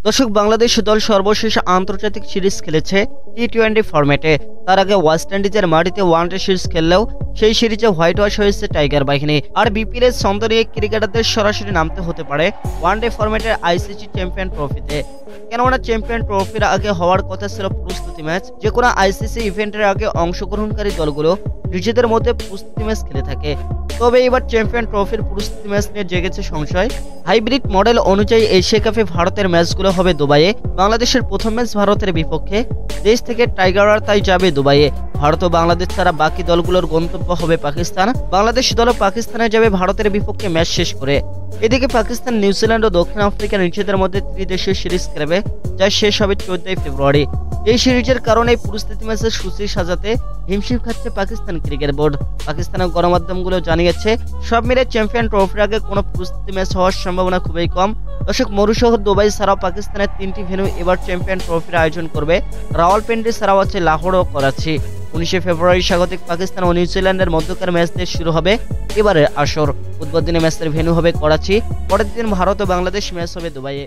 দর্শক, বাংলাদেশ দল সর্বশেষ আন্তর্জাতিক সিরিজ খেলেছে টি-20 ফরম্যাটে। তার আগে ওয়েস্ট ইন্ডিজের মাটিতে ওয়ানডে সিরিজ খেললেও সেই সিরিজে হোয়াইট ওয়াশ হয়েছে টাইগার বাহিনী। আর বিপিএল ছন্দ নিয়ে ক্রিকেটারদের সরাসরি নামতে হতে পারে ওয়ানডে ফরম্যাটের আইসিসি চ্যাম্পিয়ন ট্রফিতে। কেননা চ্যাম্পিয়ন ট্রফির আগে হওয়ার কথা ছিল প্রস্তুতি ম্যাচ। যে কোনো আইসিসি ইভেন্টের আগে অংশগ্রহণকারী দলগুলো নিজেদের মধ্যে প্রস্তুতি ম্যাচ খেলে থাকে। তবে এবার চ্যাম্পিয়ন ট্রফির প্রস্তুতি ম্যাচ নিয়ে জেগেছে সংশয়। হাইব্রিড মডেল অনুযায়ী এশিয়া কাপে ভারতের ম্যাচগুলো হবে দুবাইয়ে। বাংলাদেশের প্রথম ম্যাচ ভারতের বিপক্ষে। দেশ থেকে টাইগাররা তাই যাবে দুবাইয়ে। ভারত ও বাংলাদেশ ছাড়া বাকি দলগুলোর গন্তব্য হবে পাকিস্তান। বাংলাদেশ দলও পাকিস্তানে যাবে ভারতের বিপক্ষে ম্যাচ শেষ করে। এদিকে পাকিস্তান, নিউজিল্যান্ড ও দক্ষিণ আফ্রিকা নিজেদের মধ্যে ত্রিদেশীয় সিরিজ খেলবে, যা শেষ হবে 14 ফেব্রুয়ারি। এই সিরিজের কারণে প্রস্তুতি ম্যাচের সূচি সাজাতে হিমশিম খাচ্ছে পাকিস্তান ক্রিকেট বোর্ড। পাকিস্তানের গণমাধ্যমগুলো জানিয়েছে, সব মিলে চ্যাম্পিয়ন ট্রফির আগে কোনো প্রস্তুতি ম্যাচ হওয়ার সম্ভাবনা খুবই কম। দর্শক, মরুসহ দুবাই ছাড়াও পাকিস্তানের 3টি ভেন্যু এবার চ্যাম্পিয়ন ট্রফির আয়োজন করবে। রাওয়ালপিন্ডি ছাড়াও আছে লাহোর ও করাচি। 19 ফেব্রুয়ারি স্বাগতিক পাকিস্তান ও নিউজিল্যান্ডের মধ্যকার ম্যাচ দিয়ে শুরু হবে এবারের আসর। বুধবার দিনে ম্যাচের ভেন্যু হবে করাচি। পরের দিন ভারত ও বাংলাদেশ ম্যাচ হবে দুবাইয়ে।